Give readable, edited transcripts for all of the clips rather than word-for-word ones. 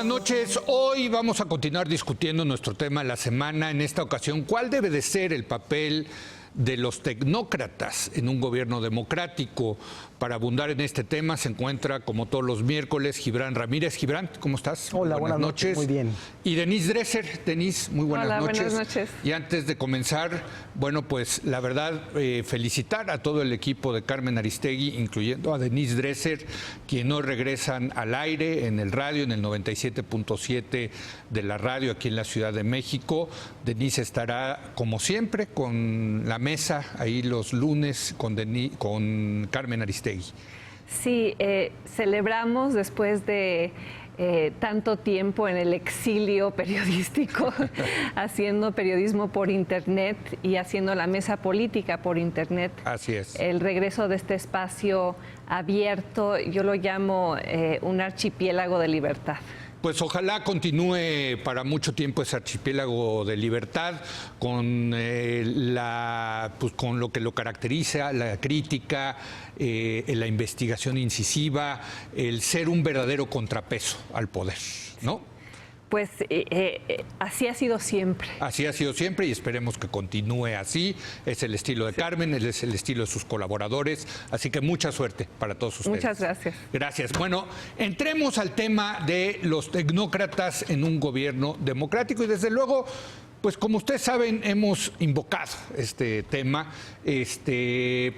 buenas noches. Hoy vamos a continuar discutiendo nuestro tema de la semana. En esta ocasión, ¿cuál debe de ser el papel de los tecnócratas en un gobierno democrático? Para abundar en este tema se encuentra, como todos los miércoles, Gibran Ramírez. Gibran, ¿cómo estás? Hola, buenas noches. Muy bien. Y Denise Dresser. Denise, muy buenas noches. Buenas noches. Y antes de comenzar, bueno, pues la verdad, felicitar a todo el equipo de Carmen Aristegui, incluyendo a Denise Dresser, quienes hoy regresan al aire en el radio, en el 97.7 de la radio aquí en la Ciudad de México. Denise estará, como siempre, con la mesa ahí los lunes con Carmen Aristegui. Sí, celebramos después de tanto tiempo en el exilio periodístico, haciendo periodismo por Internet y haciendo la mesa política por Internet. Así es. El regreso de este espacio abierto, yo lo llamo un archipiélago de libertad. Pues ojalá continúe para mucho tiempo ese archipiélago de libertad con, con lo que lo caracteriza, la crítica, la investigación incisiva, el ser un verdadero contrapeso al poder, ¿no? Pues así ha sido siempre. Así ha sido siempre y esperemos que continúe así. Es el estilo de Carmen, es el estilo de sus colaboradores. Así que mucha suerte para todos ustedes. Muchas gracias. Gracias. Bueno, entremos al tema de los tecnócratas en un gobierno democrático y desde luego, pues como ustedes saben, hemos invocado este tema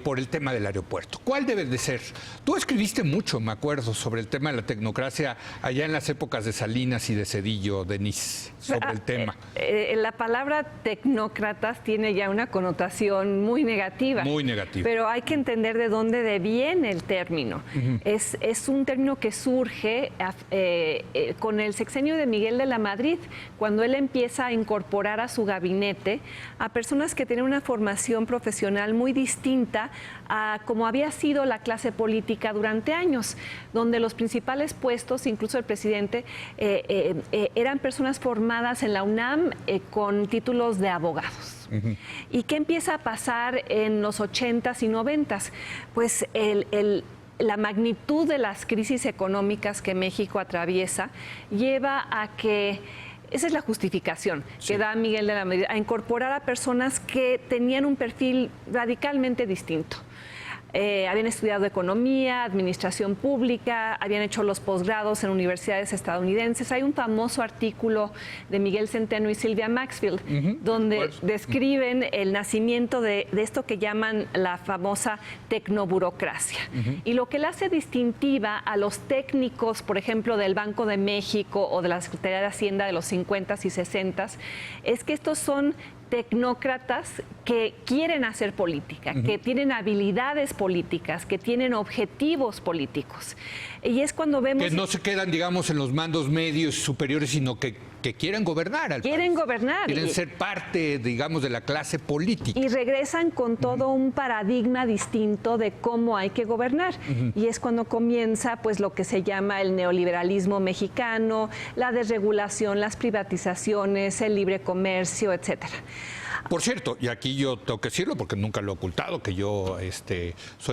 por el tema del aeropuerto. ¿Cuál debe de ser? Tú escribiste mucho, me acuerdo, sobre el tema de la tecnocracia allá en las épocas de Salinas y de Zedillo, Denise, sobre el tema. La palabra tecnócratas tiene ya una connotación muy negativa. Muy negativa. Pero hay que entender de dónde viene el término. Es un término que surge con el sexenio de Miguel de la Madrid, cuando él empieza a incorporar a su gabinete a personas que tienen una formación profesional muy distinta a como había sido la clase política durante años, donde los principales puestos, incluso el presidente, eran personas formadas en la UNAM con títulos de abogados. ¿Y qué empieza a pasar en los 80s y 90s? Pues la magnitud de las crisis económicas que México atraviesa lleva a que esa es la justificación que da Miguel de la Madrid, a incorporar a personas que tenían un perfil radicalmente distinto. Habían estudiado economía, administración pública, habían hecho los posgrados en universidades estadounidenses. Hay un famoso artículo de Miguel Centeno y Silvia Maxfield, donde describen el nacimiento de esto que llaman la famosa tecnoburocracia. Y lo que la hace distintiva a los técnicos, por ejemplo, del Banco de México o de la Secretaría de Hacienda de los 50s y 60s, es que estos son tecnócratas que quieren hacer política, que tienen habilidades políticas, que tienen objetivos políticos. Y es cuando vemos... Que no se quedan, digamos, en los mandos medios superiores, sino que quieren gobernar al país. Quieren gobernar. Quieren ser parte, digamos, de la clase política. Y regresan con todo un paradigma distinto de cómo hay que gobernar. Y es cuando comienza pues lo que se llama el neoliberalismo mexicano, la desregulación, las privatizaciones, el libre comercio, etcétera. Por cierto, y aquí yo tengo que decirlo porque nunca lo he ocultado, que yo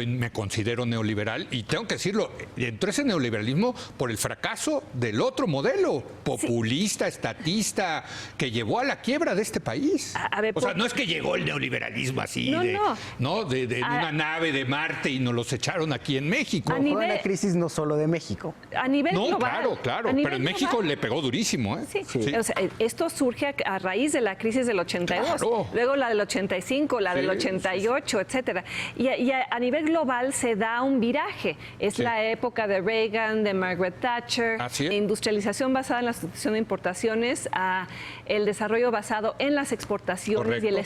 me considero neoliberal y tengo que decirlo, entró ese neoliberalismo por el fracaso del otro modelo populista, estatista, que llevó a la quiebra de este país. A ver, o sea, no es que llegó el neoliberalismo así de una nave de Marte y nos los echaron aquí en México. Fue una crisis no solo de México. A nivel global. Claro, pero en México le pegó durísimo. Sí. O sea, esto surge a raíz de la crisis del 82. Claro. Luego la del 85, la del 88, etcétera. Y a nivel global se da un viraje. Es la época de Reagan, de Margaret Thatcher, industrialización basada en la sustitución de importaciones, el desarrollo basado en las exportaciones. Correcto. Y el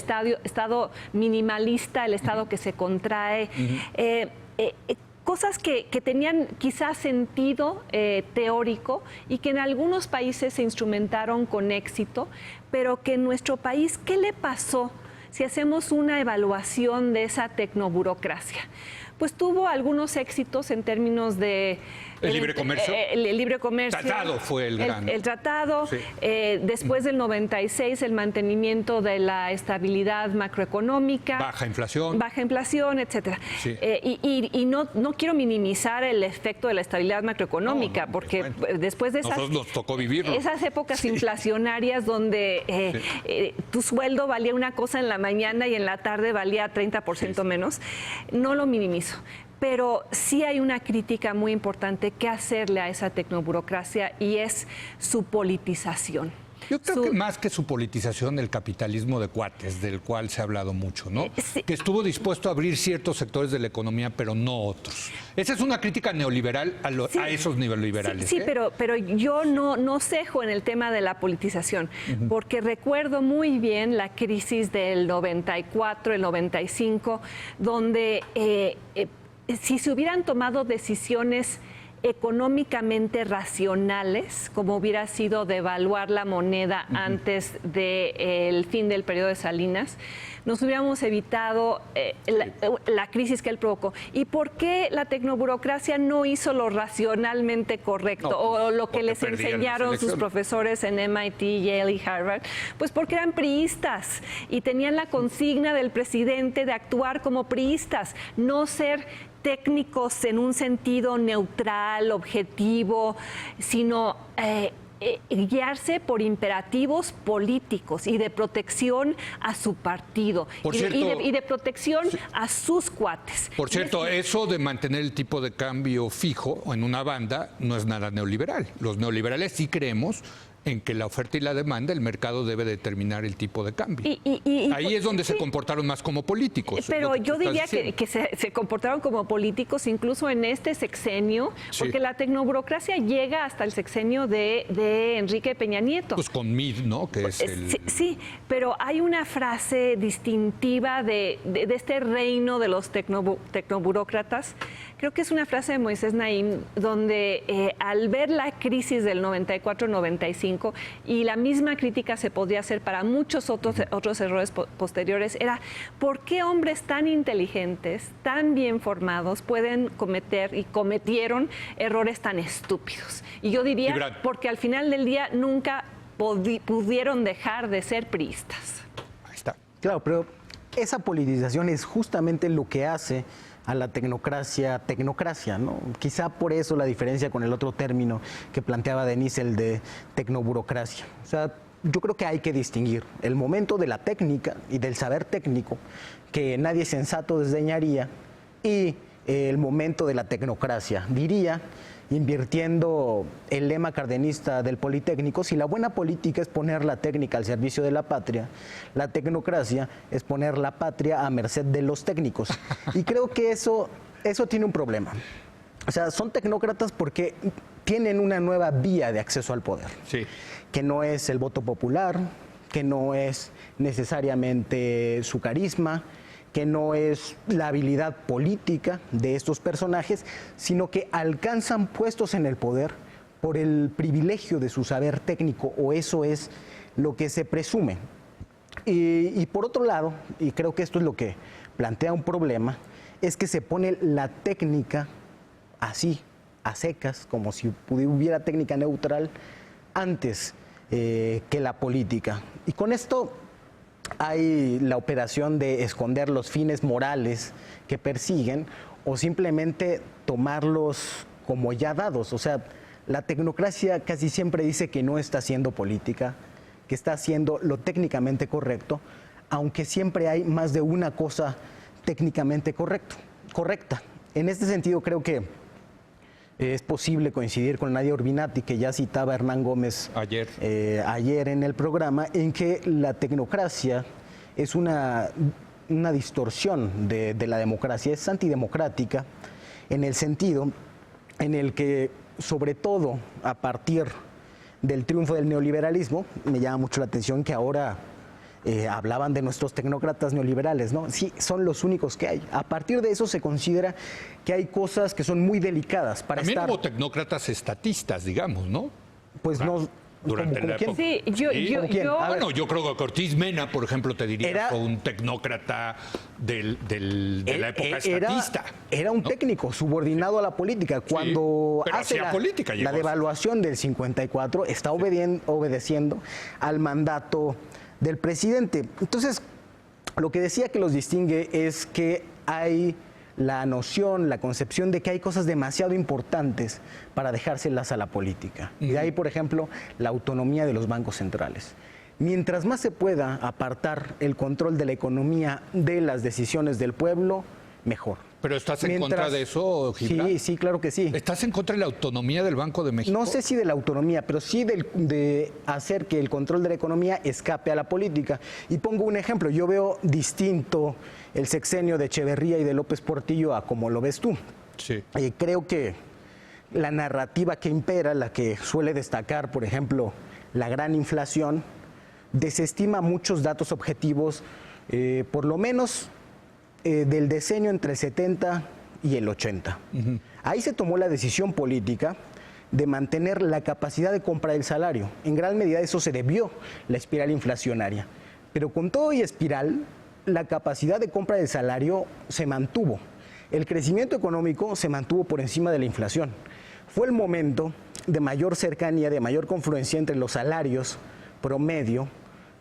estado minimalista, el estado que se contrae. Cosas que tenían quizás sentido teórico y que en algunos países se instrumentaron con éxito, pero que en nuestro país, ¿qué le pasó si hacemos una evaluación de esa tecnoburocracia? Pues tuvo algunos éxitos en términos de ¿El libre comercio? El libre comercio. Tratado fue el gran. El tratado, sí. Después del 96, el mantenimiento de la estabilidad macroeconómica. Baja inflación, etcétera. Sí. Y no quiero minimizar el efecto de la estabilidad macroeconómica, porque después de nosotros nos tocó vivirlo. Esas épocas inflacionarias donde tu sueldo valía una cosa en la mañana y en la tarde valía 30% menos, no lo minimizo. Pero sí hay una crítica muy importante que hacerle a esa tecnoburocracia y es su politización. Yo creo que más que su politización, el capitalismo de cuates, del cual se ha hablado mucho, ¿no? Sí. Que estuvo dispuesto a abrir ciertos sectores de la economía, pero no otros. Esa es una crítica neoliberal a esos neoliberales. Sí, pero yo no cejo en el tema de la politización, porque recuerdo muy bien la crisis del 94, el 95, donde si se hubieran tomado decisiones económicamente racionales, como hubiera sido devaluar la moneda antes del fin del periodo de Salinas, nos hubiéramos evitado la crisis que él provocó. ¿Y por qué la tecnoburocracia no hizo lo racionalmente correcto o lo que les enseñaron sus profesores en MIT, Yale y Harvard? Pues porque eran priistas y tenían la consigna del presidente de actuar como priistas, no ser técnicos en un sentido neutral, objetivo, sino guiarse por imperativos políticos y de protección a su partido y de protección a sus cuates. Por cierto, eso de mantener el tipo de cambio fijo en una banda no es nada neoliberal. Los neoliberales sí creemos en que la oferta y la demanda, el mercado debe determinar el tipo de cambio. Ahí es donde se comportaron más como políticos. Pero yo diría que se comportaron como políticos incluso en este sexenio, porque la tecnoburocracia llega hasta el sexenio de Enrique Peña Nieto. Pues con MID, ¿no? Que es Sí, pero hay una frase distintiva de este reino de los tecnoburócratas. Creo que es una frase de Moisés Naim, donde al ver la crisis del 94-95, y la misma crítica se podría hacer para muchos otros errores posteriores, era ¿por qué hombres tan inteligentes, tan bien formados, pueden cometer y cometieron errores tan estúpidos? Y yo diría, porque al final del día nunca pudieron dejar de ser priistas. Ahí está. Claro, pero esa politización es justamente lo que hace a la tecnocracia, ¿no? Quizá por eso la diferencia con el otro término que planteaba Denise, el de tecnoburocracia. O sea, yo creo que hay que distinguir el momento de la técnica y del saber técnico, que nadie sensato desdeñaría, y el momento de la tecnocracia. Diría, invirtiendo el lema cardenista del Politécnico, si la buena política es poner la técnica al servicio de la patria, la tecnocracia es poner la patria a merced de los técnicos. Y creo que eso tiene un problema. O sea, son tecnócratas porque tienen una nueva vía de acceso al poder, que no es el voto popular, que no es necesariamente su carisma, que no es la habilidad política de estos personajes, sino que alcanzan puestos en el poder por el privilegio de su saber técnico, o eso es lo que se presume. Y por otro lado, y creo que esto es lo que plantea un problema, es que se pone la técnica así, a secas, como si hubiera técnica neutral, antes que la política. Y con esto hay la operación de esconder los fines morales que persiguen o simplemente tomarlos como ya dados. O sea, la tecnocracia casi siempre dice que no está haciendo política, que está haciendo lo técnicamente correcto, aunque siempre hay más de una cosa técnicamente correcta. En este sentido, creo que es posible coincidir con Nadia Urbinati, que ya citaba Hernán Gómez ayer en el programa, en que la tecnocracia es una distorsión de la democracia, es antidemocrática, en el sentido en el que, sobre todo a partir del triunfo del neoliberalismo, me llama mucho la atención que ahora hablaban de nuestros tecnócratas neoliberales, ¿no? Sí, son los únicos que hay. A partir de eso se considera que hay cosas que son muy delicadas para También estar... hubo tecnócratas estatistas, digamos, ¿no? Pues durante la época. Sí, Bueno, yo creo que Ortiz Mena, por ejemplo, te diría, fue un tecnócrata de la época estatista. Era un técnico subordinado a la política. Cuando pero hace hacía política, la devaluación del 54, está obedeciendo al mandato del presidente. Entonces, lo que decía que los distingue es que hay la noción, la concepción de que hay cosas demasiado importantes para dejárselas a la política. Y de ahí, por ejemplo, la autonomía de los bancos centrales. Mientras más se pueda apartar el control de la economía de las decisiones del pueblo, mejor. ¿Pero estás en contra de eso, Gibran? Sí, claro que sí. ¿Estás en contra de la autonomía del Banco de México? No sé si de la autonomía, pero sí de hacer que el control de la economía escape a la política. Y pongo un ejemplo. Yo veo distinto el sexenio de Echeverría y de López Portillo a como lo ves tú. Sí. Creo que la narrativa que impera, la que suele destacar, por ejemplo, la gran inflación, desestima muchos datos objetivos, por lo menos del decenio entre el 70 y el 80. Ahí se tomó la decisión política de mantener la capacidad de compra del salario. En gran medida eso se debió la espiral inflacionaria. Pero con todo y espiral, la capacidad de compra del salario se mantuvo. El crecimiento económico se mantuvo por encima de la inflación. Fue el momento de mayor cercanía, de mayor confluencia entre los salarios promedio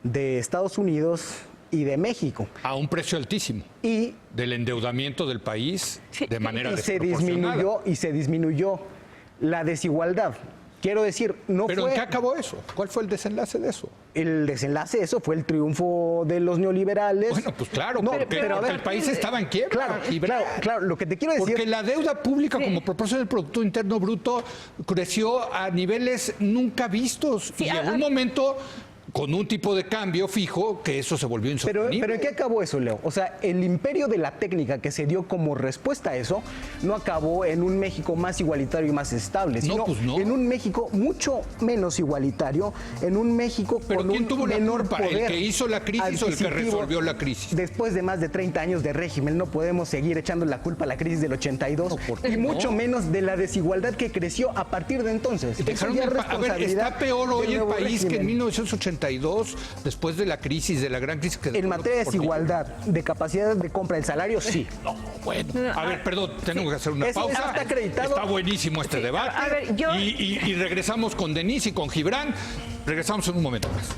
de Estados Unidos y de México. A un precio altísimo. Y del endeudamiento del país de manera desproporcionada. Se disminuyó la desigualdad. Quiero decir, ¿Pero en qué acabó eso? ¿Cuál fue el desenlace de eso? El desenlace de eso fue el triunfo de los neoliberales. Bueno, pues claro, porque el país estaba en quiebra. Claro, lo que te quiero decir... Porque la deuda pública como proporción del Producto Interno Bruto creció a niveles nunca vistos. Y llegó un momento con un tipo de cambio fijo que eso se volvió insostenible. Pero ¿en qué acabó eso, Leo? O sea, el imperio de la técnica que se dio como respuesta a eso no acabó en un México más igualitario y más estable, sino en un México mucho menos igualitario, en un México con un tuvo menor la culpa? poder. ¿El que hizo la crisis o el que resolvió la crisis? Después de más de 30 años de régimen, no podemos seguir echando la culpa a la crisis del 82 y mucho menos de la desigualdad que creció a partir de entonces. Está peor hoy el país que en 1982, después de la crisis, de la gran crisis que... En materia de desigualdad, de capacidad de compra del salario, sí. Bueno, a ver, perdón, tengo que hacer una pausa. Eso está acreditado. Está buenísimo este debate. A ver, y regresamos con Denise y con Gibran. Regresamos en un momento más.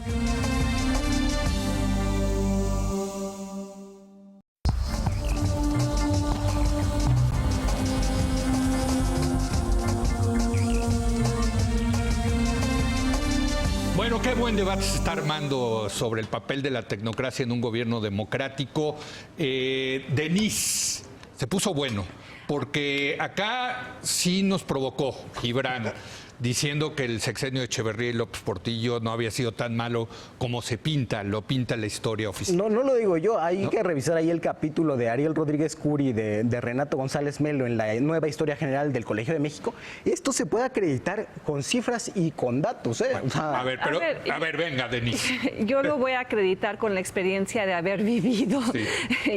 Bueno, qué buen debate se está armando sobre el papel de la tecnocracia en un gobierno democrático. Denise, se puso bueno, porque acá sí nos provocó Gibran, diciendo que el sexenio de Echeverría y López Portillo no había sido tan malo como lo pinta la historia oficial. No lo digo yo, hay que revisar ahí el capítulo de Ariel Rodríguez Curi, de Renato González Melo en la nueva historia general del Colegio de México. Esto se puede acreditar con cifras y con datos. Bueno, a ver, venga, Denise. Yo lo voy a acreditar con la experiencia de haber vivido.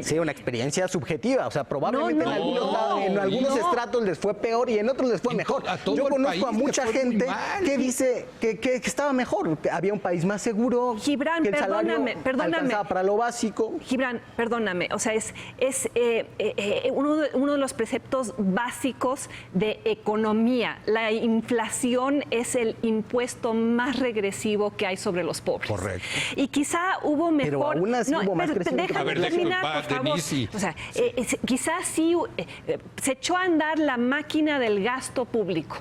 Sí, una experiencia subjetiva, o sea, probablemente en algunos estratos les fue peor y en otros les fue mejor. Yo conozco a mucha gente que dice que estaba mejor, que había un país más seguro, Gibran, que el salario alcanzaba para lo básico. Gibran, perdóname, o sea, es uno de los preceptos básicos de economía. La inflación es el impuesto más regresivo que hay sobre los pobres. Correcto. Y quizá hubo mejor... Pero aún así hubo más crecimiento. Déjame terminar, por favor. O sea, quizás sí se echó a andar la máquina del gasto público,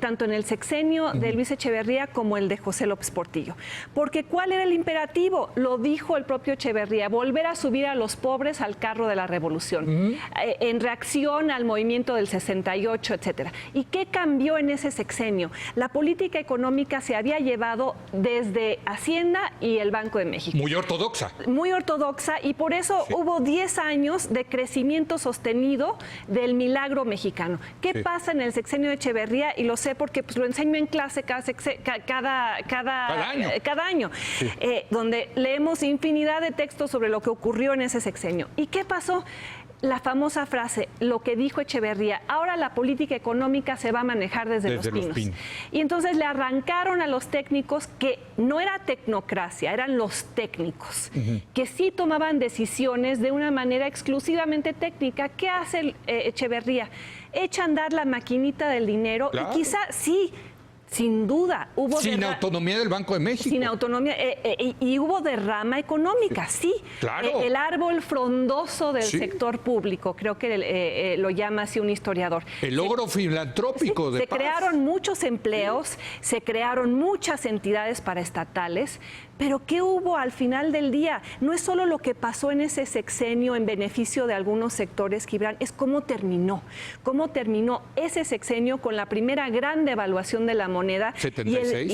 tanto en el sexenio de Luis Echeverría como el de José López Portillo. Porque ¿cuál era el imperativo? Lo dijo el propio Echeverría, volver a subir a los pobres al carro de la revolución, en reacción al movimiento del 68, etcétera. ¿Y qué cambió en ese sexenio? La política económica se había llevado desde Hacienda y el Banco de México. Muy ortodoxa. Muy ortodoxa, y por eso hubo 10 años de crecimiento sostenido del milagro mexicano. ¿Qué pasa en el sexenio de Echeverría? Y lo sé porque pues, lo enseño en clase cada año, donde leemos infinidad de textos sobre lo que ocurrió en ese sexenio. ¿Y qué pasó? la famosa frase, lo que dijo Echeverría, ahora la política económica se va a manejar desde los pinos. Y entonces le arrancaron a los técnicos, que no era tecnocracia, eran los técnicos, que sí tomaban decisiones de una manera exclusivamente técnica. ¿Qué hace Echeverría? Echa a andar la maquinita del dinero, claro. Y quizá sí, sin duda, hubo... Sin autonomía del Banco de México. Sin autonomía, y hubo derrama económica, sí. Claro. El árbol frondoso del sector público, creo que lo llama así un historiador. El logro filantrópico de paz. Se crearon muchos empleos, se crearon muchas entidades paraestatales, pero ¿qué hubo al final del día? No es solo lo que pasó en ese sexenio en beneficio de algunos sectores, Gibran, es cómo terminó ese sexenio con la primera gran devaluación de la moneda 76.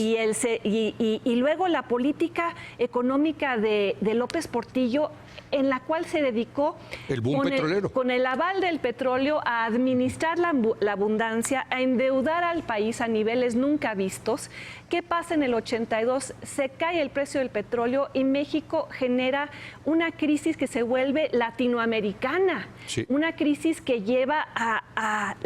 y luego la política económica de López Portillo, en la cual se dedicó el boom petrolero. Con el aval del petróleo a administrar la abundancia, a endeudar al país a niveles nunca vistos. ¿Qué pasa en el 82? Se cae el precio del petróleo y México genera una crisis que se vuelve latinoamericana, una crisis que lleva a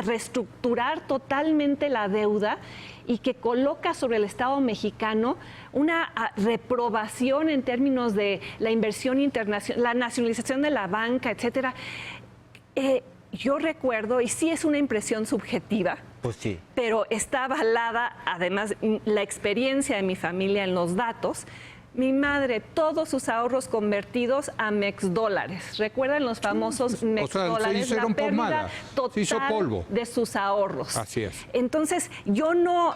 reestructurar totalmente la deuda y que coloca sobre el Estado mexicano una reprobación en términos de la inversión internacional, la nacionalización de la banca, etcétera. Yo recuerdo, y sí es una impresión subjetiva, pues sí, pero está avalada, además, la experiencia de mi familia en los datos. Mi madre, todos sus ahorros convertidos a mexdólares. ¿Recuerdan los famosos mexdólares? Se hicieron la pérdida pomada, total se hizo polvo de sus ahorros. Así es. Entonces, yo no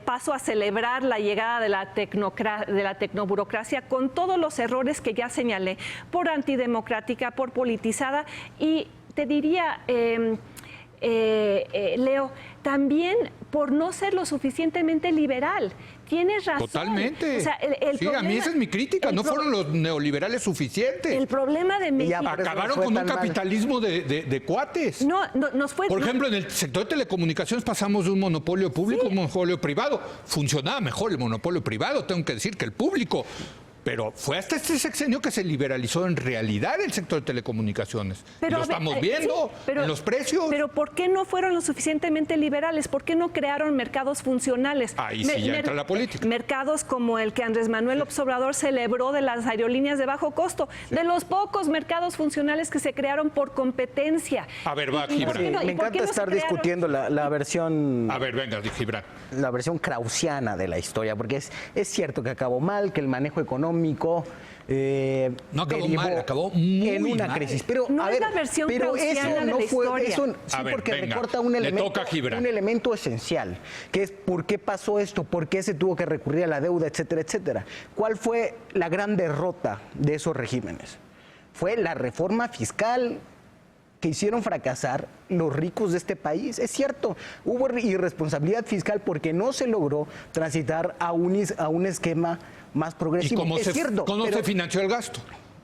paso a celebrar la llegada de la tecnoburocracia con todos los errores que ya señalé, por antidemocrática, por politizada, y te diría, Leo, también por no ser lo suficientemente liberal. Tienes razón. Totalmente. O sea, problema, a mí esa es mi crítica. No fueron los neoliberales suficientes. El problema de México... Acabaron con un capitalismo de cuates. Nos fue... Por ejemplo, en el sector de telecomunicaciones pasamos de un monopolio público a un monopolio privado. Funcionaba mejor el monopolio privado, tengo que decir, que el público. Pero fue hasta este sexenio que se liberalizó en realidad el sector de telecomunicaciones. Pero, lo estamos viendo en los precios. Pero ¿por qué no fueron lo suficientemente liberales? ¿Por qué no crearon mercados funcionales? Ahí sí ya entra la política. Mercados como el que Andrés Manuel López Obrador celebró de las aerolíneas de bajo costo, de los pocos mercados funcionales que se crearon por competencia. A ver, va, Gibran. Sí, me encanta estar discutiendo la versión... A ver, venga, Gibran. La versión krausiana de la historia, porque es cierto que acabó mal, que el manejo económico no acabó mal, acabó muy en una mal. crisis. Pero no a es ver, la versión pero krausiana eso de no la fue historia. eso, sí, a ver, porque venga, recorta un elemento esencial, que es por qué pasó esto, por qué se tuvo que recurrir a la deuda, etcétera, etcétera. ¿Cuál fue la gran derrota de esos regímenes? Fue la reforma fiscal que hicieron fracasar los ricos de este país. Es cierto, hubo irresponsabilidad fiscal porque no se logró transitar a un esquema más progresivo. ¿Y cómo se financió el gasto?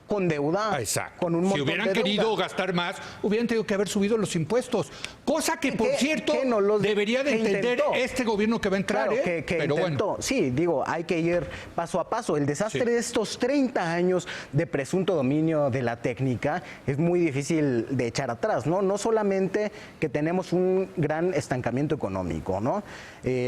Con deuda. Exacto. Con un montón si hubieran de querido deuda. gastar más, hubieran tenido que haber subido los impuestos. Cosa que, por cierto, debería de entender este gobierno que va a entrar. Claro, que pero intentó. Bueno. Sí, digo, hay que ir paso a paso. El desastre de estos 30 años de presunto dominio de la técnica es muy difícil de echar atrás, ¿no? No solamente que tenemos un gran estancamiento económico, ¿no?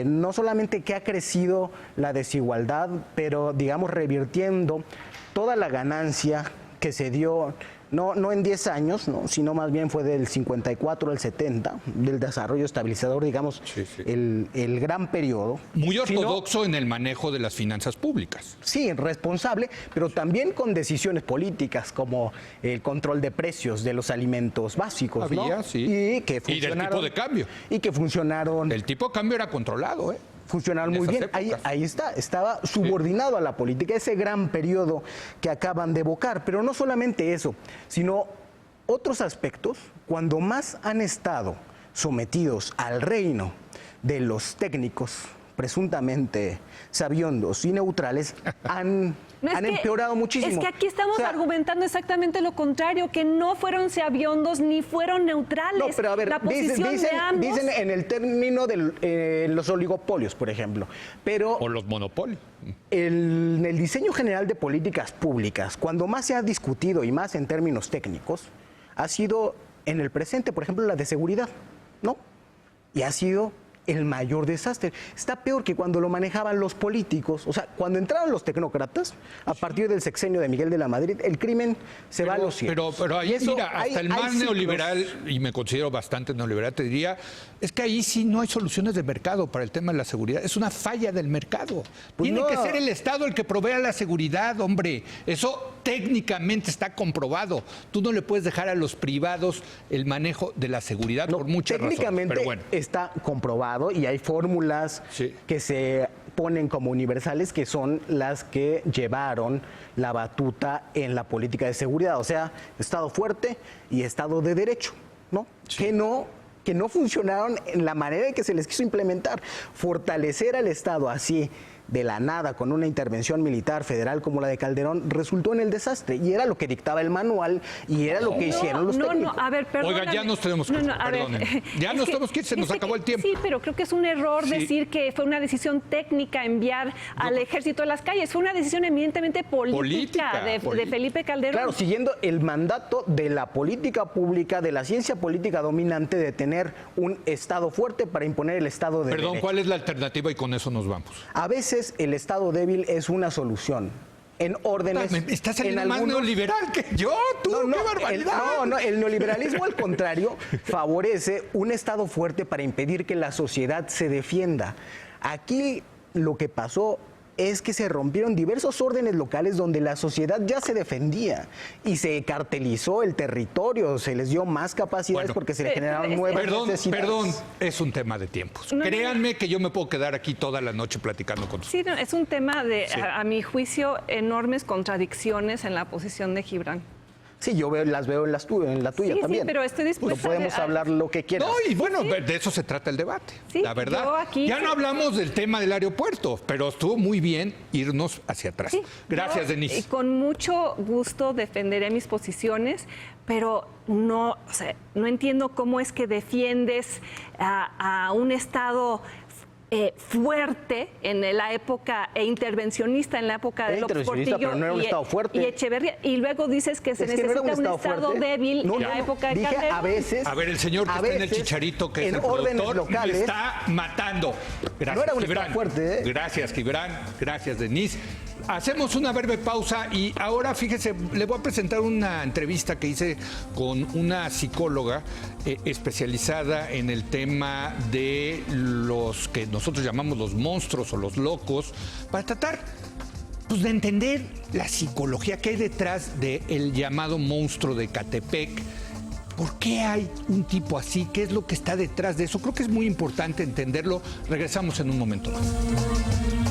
No solamente que ha crecido la desigualdad, pero, digamos, revirtiendo toda la ganancia que se dio, no en 10 años, ¿no? Sino más bien fue del 54 al 70, del desarrollo estabilizador, digamos, el gran periodo. Muy ortodoxo en el manejo de las finanzas públicas. Sí, responsable, pero también con decisiones políticas como el control de precios de los alimentos básicos, Había, ¿no? sí. Y que funcionaron. Y del tipo de cambio. Y que funcionaron. El tipo de cambio era controlado, Funcionaron muy bien. Ahí está, estaba subordinado a la política, ese gran periodo que acaban de evocar. Pero no solamente eso, sino otros aspectos, cuando más han estado sometidos al reino de los técnicos presuntamente sabiondos y neutrales, han empeorado muchísimo. Es que aquí estamos argumentando exactamente lo contrario, que no fueron sabiondos ni fueron neutrales. No, pero a ver, la posición de ambos... dicen en el término de los oligopolios, por ejemplo. Pero o los monopolios. En el diseño general de políticas públicas, cuando más se ha discutido y más en términos técnicos, ha sido en el presente, por ejemplo, la de seguridad, ¿no? Y ha sido el mayor desastre. Está peor que cuando lo manejaban los políticos. O sea, cuando entraron los tecnócratas, a partir del sexenio de Miguel de la Madrid, el crimen se va a los cielos. Pero ahí, Y eso, mira, hasta el más ciclos. neoliberal, y me considero bastante neoliberal, te diría, es que ahí sí no hay soluciones de mercado para el tema de la seguridad. Es una falla del mercado. Pues Tiene no. que ser el Estado el que provea la seguridad, hombre. Eso técnicamente está comprobado. Tú no le puedes dejar a los privados el manejo de la seguridad por muchas razones. Técnicamente Pero bueno. está comprobado y hay fórmulas Sí. que se ponen como universales que son las que llevaron la batuta en la política de seguridad, o sea, Estado fuerte y Estado de derecho, ¿no? Sí. Que no funcionaron en la manera en que se les quiso implementar. Fortalecer al Estado así de la nada con una intervención militar federal como la de Calderón resultó en el desastre y era lo que dictaba el manual y era lo que hicieron los técnicos. No, a ver, perdóname. Oiga, ya nos tenemos que ir, a ver, perdónenme. Ya es nos que- tenemos que ir, se nos es acabó el tiempo. Sí, pero creo que es un error Sí. decir que fue una decisión técnica enviar al ejército a las calles. Fue una decisión eminentemente política de Felipe Calderón. Claro, siguiendo el mandato de la política pública, de la ciencia política dominante de tener un Estado fuerte para imponer el Estado de Perdón, derecho. ¿cuál es la alternativa? Y con eso nos vamos. A veces el Estado débil es una solución. En órdenes. Estás saliendo en más algunos- neoliberal que yo, tú, No, qué barbaridad. el neoliberalismo al contrario favorece un Estado fuerte para impedir que la sociedad se defienda. Aquí lo que pasó es que se rompieron diversos órdenes locales donde la sociedad ya se defendía y se cartelizó el territorio, se les dio más capacidades Bueno. porque se le generaron nuevas necesidades. Perdón, es un tema de tiempos. No, Créanme que yo me puedo quedar aquí toda la noche platicando con ustedes. Sí, no, es un tema de, Sí. a mi juicio, enormes contradicciones en la posición de Gibran. Sí, las veo en la tuya Sí, también. pero estoy dispuesta podemos a- hablar lo que quieras. No, y bueno, de eso se trata el debate, Sí, la verdad. yo aquí- Ya no hablamos del tema del aeropuerto, pero estuvo muy bien irnos hacia atrás. Sí, Gracias, yo, Denise. Con mucho gusto defenderé mis posiciones, pero no, o sea, no entiendo cómo es que defiendes a un Estado fuerte en la época intervencionista en la época de Era López intervencionista, Portillo pero no era un Estado fuerte. y Echeverría, y luego dices que se Es que no era necesita un Estado fuerte. débil No, en no, la época de dije Calderón. a veces. A ver, el señor que a está en el veces, Chicharito, que es en el órdenes productor, me locales, está matando. Gracias, No era un Gibran. Estado fuerte, ¿eh? Gracias, Gibran. Gracias, Denise. Hacemos una breve pausa y ahora, fíjese, le voy a presentar una entrevista que hice con una psicóloga especializada en el tema de los que nosotros llamamos los monstruos o los locos, para tratar pues, de entender la psicología que hay detrás del llamado monstruo de Ecatepec. ¿Por qué hay un tipo así? ¿Qué es lo que está detrás de eso? Creo que es muy importante entenderlo. Regresamos en un momento más.